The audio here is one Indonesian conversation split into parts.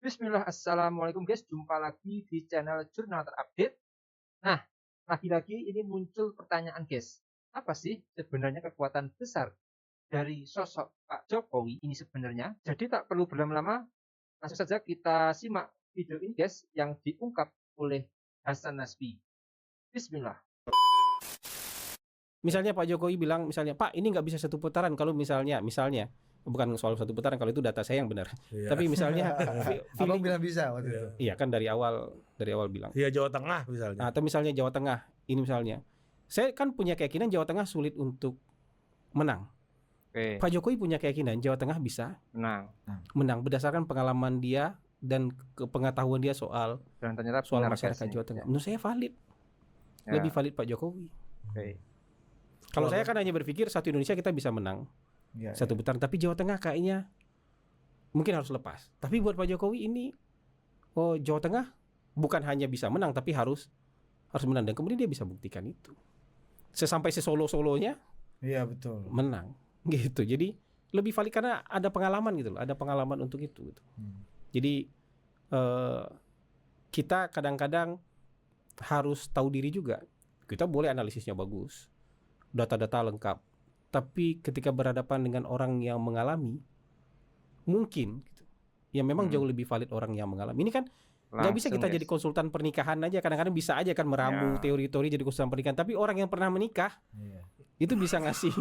Bismillah, assalamualaikum guys, jumpa lagi di channel Jurnal Terupdate. Nah, lagi-lagi ini muncul pertanyaan guys, apa sih sebenarnya kekuatan besar dari sosok Pak Jokowi ini sebenarnya? Jadi tak perlu berlama-lama, langsung saja kita simak video ini guys, yang diungkap oleh Hasan Nasbi. Bismillah. Misalnya Pak Jokowi bilang, misalnya Pak ini nggak bisa satu putaran kalau misalnya bukan soal satu putaran, kalau itu data saya yang benar. Iya. Tapi misalnya Abang bilang bisa waktu itu. Iya kan dari awal bilang. Iya, Jawa Tengah misalnya. Atau misalnya Jawa Tengah, ini misalnya. Saya kan punya keyakinan Jawa Tengah sulit untuk menang. Oke, Pak Jokowi punya keyakinan Jawa Tengah bisa menang berdasarkan pengalaman dia dan pengetahuan dia soal dan ternyata soal benar masyarakat guys, Jawa Tengah. Menurut saya valid. Ya. Lebih valid Pak Jokowi. Oke. Kalau saya kan hanya berpikir satu Indonesia kita bisa menang satu putaran, tapi Jawa Tengah kayaknya mungkin harus lepas. Tapi buat Pak Jokowi ini, Jawa Tengah bukan hanya bisa menang, tapi harus menang, dan kemudian dia bisa buktikan itu. Sampai sesolo-solonya, Iya betul. menang, gitu. Jadi lebih valid karena ada pengalaman gitu loh, ada pengalaman untuk itu. Gitu. Jadi kita kadang-kadang harus tahu diri juga. Kita boleh analisisnya bagus, data-data lengkap, tapi ketika berhadapan dengan orang yang mengalami, mungkin gitu, ya memang jauh lebih valid orang yang mengalami. Ini kan nggak bisa kita jadi konsultan pernikahan aja. Kadang-kadang bisa aja kan meramu teori-teori jadi konsultan pernikahan, tapi orang yang pernah menikah itu bisa ngasih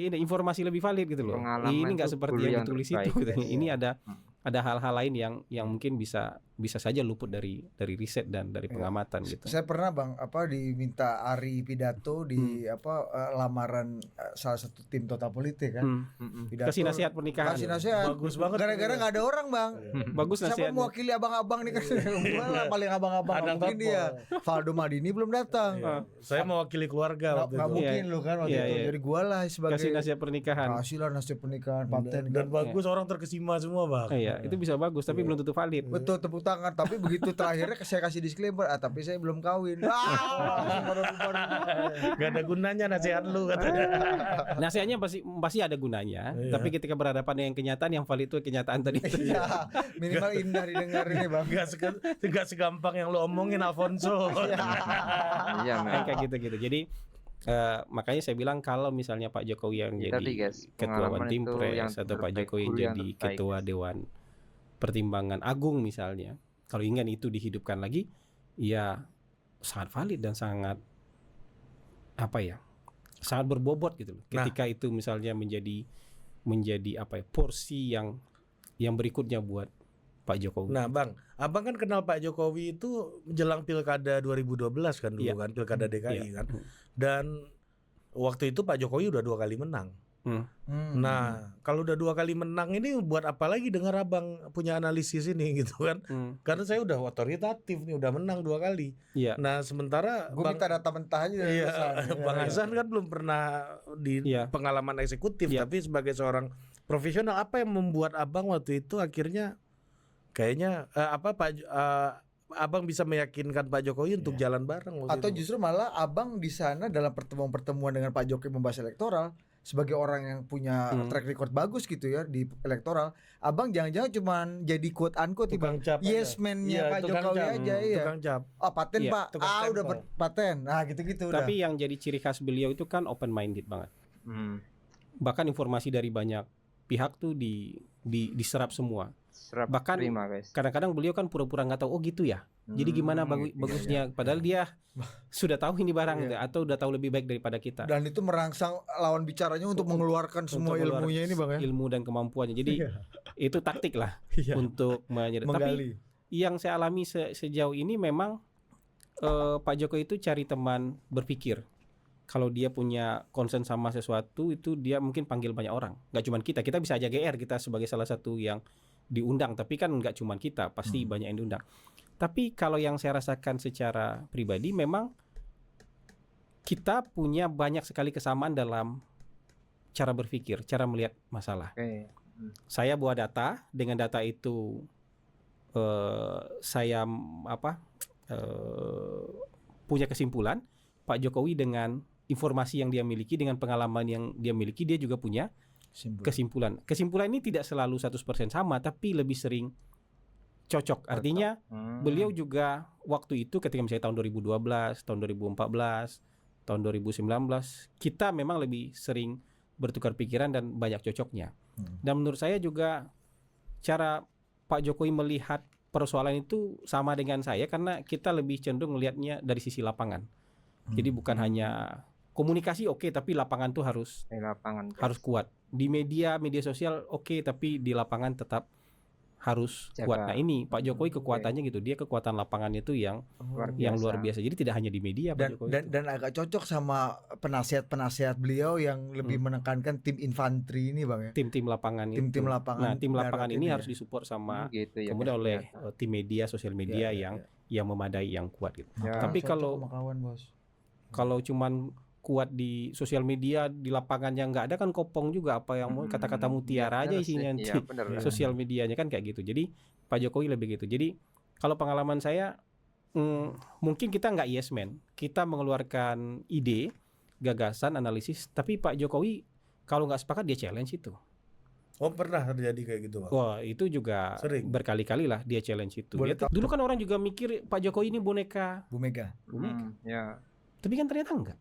ini informasi lebih valid gitu loh. Ini nggak seperti yang ditulis itu gitu. Ini ada hal-hal lain yang mungkin bisa saja luput dari riset dan dari pengamatan gitu. Saya pernah Bang diminta Ari pidato di lamaran salah satu tim Total Politik kan. Pidato, kasih nasihat pernikahan. Kasih nasihat. Bagus banget. Gara-gara nggak ada orang Bang. Bagus nasihatnya. Siapa mewakili abang-abang nih kan? Gua lah paling abang-abang. Mungkin dia. Valdo Maldini belum datang. Saya mewakili keluarga waktu Nggak itu. mungkin lu kan waktu itu. Jadi gua lah sebagai kasih nasihat pernikahan. Kasih lah nasihat pernikahan paten. Dan bagus, orang terkesima semua Bang. Iya, itu bisa bagus tapi belum tentu valid. Betul, tepuk tangan. Tapi begitu terakhirnya saya kasih disclaimer, tapi saya belum kawin. Gak ada gunanya nasihat lu katanya. Nasihatnya pasti ada gunanya, tapi ketika berhadapan dengan kenyataan, yang valid itu kenyataan tadi. Iya, minimal indah didengar ini Bang. Gak segampang yang lu omongin Alfonso. Iya, Kayak gitu-gitu. Jadi makanya saya bilang kalau misalnya Pak Jokowi yang jadi ketua One Team Press atau Pak Jokowi yang jadi ketua Dewan Pertimbangan Agung misalnya, kalau ingin itu dihidupkan lagi, ya sangat valid dan sangat sangat berbobot gitu loh. Ketika itu misalnya menjadi porsi yang berikutnya buat Pak Jokowi. Nah Bang, Abang kan kenal Pak Jokowi itu menjelang Pilkada 2012 kan dulu kan, Pilkada DKI kan. Dan waktu itu Pak Jokowi udah 2 kali menang. Nah, kalau udah 2 kali menang ini buat apa lagi dengar Abang punya analisis ini gitu kan? Karena saya udah otoritatif nih, udah menang 2 kali. Nah, sementara gue minta data mentah aja. Bang Hasan kan belum pernah di pengalaman eksekutif, tapi sebagai seorang profesional, apa yang membuat Abang waktu itu akhirnya kayaknya Abang bisa meyakinkan Pak Jokowi untuk jalan bareng? Atau justru malah Abang di sana dalam pertemuan-pertemuan dengan Pak Jokowi membahas elektoral, sebagai orang yang punya track record bagus gitu ya di elektoral, Abang jangan-jangan cuma jadi quote unquote yes man-nya Pak Jokowi aja tukang cap. Paten Pak, udah paten. Nah gitu-gitu udah. Tapi yang jadi ciri khas beliau itu kan open minded banget. Bahkan informasi dari banyak pihak tuh diserap semua. Bahkan kadang-kadang beliau kan pura-pura nggak tahu, gitu ya. Jadi gimana bagusnya, padahal dia sudah tahu ini barang gitu, atau udah tahu lebih baik daripada kita. Dan itu merangsang lawan bicaranya untuk mengeluarkan semua ilmunya ini Bang ya. Ilmu dan kemampuannya. Jadi itu taktik lah untuk menyerap. Tapi yang saya alami sejauh ini memang Pak Jokowi itu cari teman berpikir. Kalau dia punya concern sama sesuatu itu dia mungkin panggil banyak orang. Gak cuma kita bisa aja GR, kita sebagai salah satu yang diundang, tapi kan nggak cuma kita, pasti banyak yang diundang. Tapi kalau yang saya rasakan secara pribadi, memang kita punya banyak sekali kesamaan dalam cara berpikir, cara melihat masalah. Saya bawa data, dengan data itu saya punya kesimpulan. Pak Jokowi dengan informasi yang dia miliki, dengan pengalaman yang dia miliki, dia juga punya kesimpulan. Kesimpulan ini tidak selalu 100% sama, tapi lebih sering cocok. Artinya beliau juga waktu itu ketika misalnya tahun 2012, tahun 2014, tahun 2019 kita memang lebih sering bertukar pikiran dan banyak cocoknya. Dan menurut saya juga cara Pak Jokowi melihat persoalan itu sama dengan saya karena kita lebih cenderung melihatnya dari sisi lapangan. Jadi bukan hanya komunikasi oke, tapi lapangan tuh harus kuat. Di media sosial oke, tapi di lapangan tetap harus kuat. Nah ini Pak Jokowi kekuatannya gitu, dia kekuatan lapangan itu yang luar biasa. Jadi tidak hanya di media Pak Jokowi dan agak cocok sama penasihat beliau yang lebih menekankan tim infanteri ini Bang ya. Tim lapangan itu. Nah tim lapangan ini harus disupport sama kemudian oleh tim media, sosial media yang memadai, yang kuat gitu. Tapi kalau cuman kuat di sosial media, di lapangannya nggak ada kan kopong juga, apa yang mau kata-kata mutiara aja isinya nanti sosial medianya kan kayak gitu. Jadi Pak Jokowi lebih gitu. Jadi kalau pengalaman saya mungkin kita nggak yes man, kita mengeluarkan ide, gagasan, analisis, tapi Pak Jokowi kalau nggak sepakat dia challenge itu. Oh pernah terjadi kayak gitu Bang? Wah itu juga berkali-kali lah dia challenge itu. Dulu kan orang juga mikir Pak Jokowi ini boneka Bu Mega. Tapi kan ternyata enggak.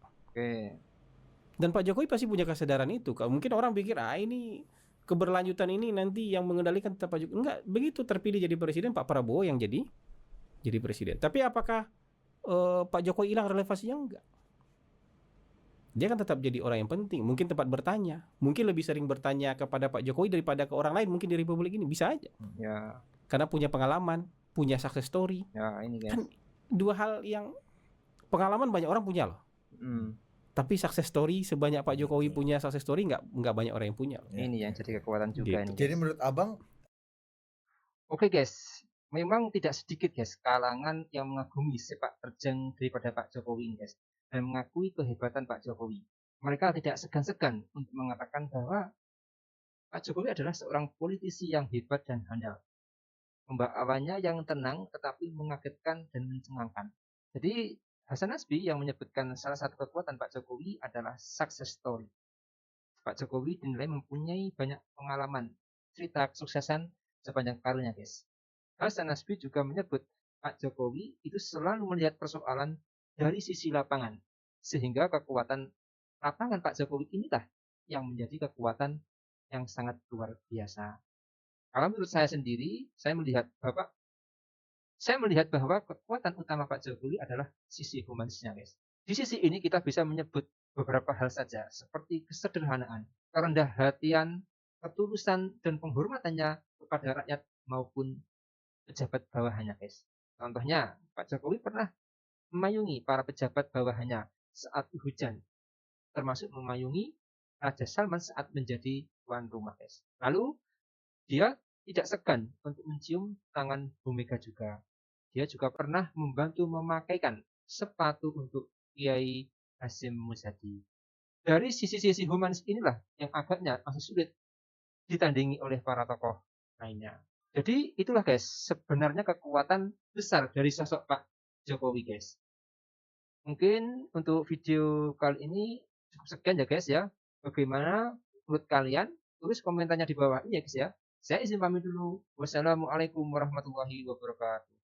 Dan Pak Jokowi pasti punya kesadaran itu. Mungkin orang pikir ini keberlanjutan ini nanti yang mengendalikan tetap Pak Jokowi. Enggak begitu, terpilih jadi presiden Pak Prabowo yang jadi presiden. Tapi apakah Pak Jokowi hilang relevansinya? Enggak. Dia kan tetap jadi orang yang penting. Mungkin tempat bertanya, mungkin lebih sering bertanya kepada Pak Jokowi daripada ke orang lain mungkin di Republik ini, bisa aja. Karena punya pengalaman, punya success story. Ini kan dua hal yang pengalaman banyak orang punya loh. Tapi success story sebanyak Pak Jokowi punya success story nggak banyak orang yang punya. Ini yang jadi kekuatan juga ini. Jadi menurut Abang, oke guys, memang tidak sedikit guys kalangan yang mengagumi sepak terjang daripada Pak Jokowi ini guys, dan mengakui kehebatan Pak Jokowi. Mereka tidak segan-segan untuk mengatakan bahwa Pak Jokowi adalah seorang politisi yang hebat dan handal. Pembawaannya yang tenang tetapi mengagetkan dan mencengangkan. Jadi Hasan Nasbi yang menyebutkan salah satu kekuatan Pak Jokowi adalah success story. Pak Jokowi dinilai mempunyai banyak pengalaman, cerita kesuksesan sepanjang karirnya guys. Hasan Nasbi juga menyebut Pak Jokowi itu selalu melihat persoalan dari sisi lapangan, sehingga kekuatan lapangan Pak Jokowi inilah yang menjadi kekuatan yang sangat luar biasa. Kalau menurut saya sendiri, saya melihat bahwa kekuatan utama Pak Jokowi adalah sisi humanisnya guys. Di sisi ini kita bisa menyebut beberapa hal saja seperti kesederhanaan, kerendah hatian, ketulusan dan penghormatannya kepada rakyat maupun pejabat bawahannya guys. Contohnya Pak Jokowi pernah memayungi para pejabat bawahannya saat hujan, termasuk memayungi Raja Salman saat menjadi tuan rumah guys. Lalu dia tidak segan untuk mencium tangan Bu Mega juga. Dia juga pernah membantu memakaikan sepatu untuk Kiai Hasyim Muzadi. Dari sisi-sisi humanis inilah yang agaknya masih sulit ditandingi oleh para tokoh lainnya. Jadi itulah guys, sebenarnya kekuatan besar dari sosok Pak Jokowi guys. Mungkin untuk video kali ini cukup sekian ya guys ya. Bagaimana menurut kalian? Tulis komentarnya di bawah ini ya guys ya. Saya izin pamit dulu. Wassalamualaikum warahmatullahi wabarakatuh.